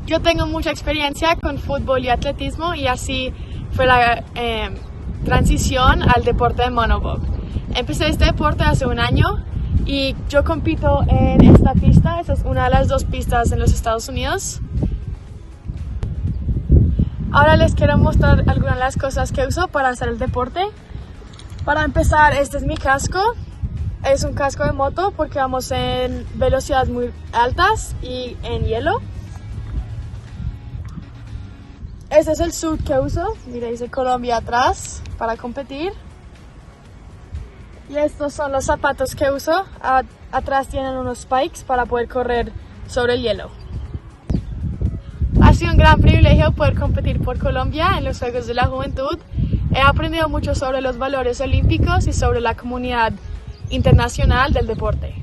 Yo tengo mucha experiencia con fútbol y atletismo y así fue la transición al deporte de monobob. Empecé este deporte hace un año y yo compito en esta pista. Esta es una de las 2 pistas en los Estados Unidos. Ahora les quiero mostrar algunas de las cosas que uso para hacer el deporte. Para empezar, este es mi casco. Es un casco de moto porque vamos en velocidades muy altas y en hielo. Este es el suit que uso. Mira, dice Colombia atrás para competir. Y estos son los zapatos que uso. Atrás tienen unos spikes para poder correr sobre el hielo. Ha sido un gran privilegio poder competir por Colombia en los Juegos de la Juventud. He aprendido mucho sobre los valores olímpicos y sobre la comunidad internacional del deporte.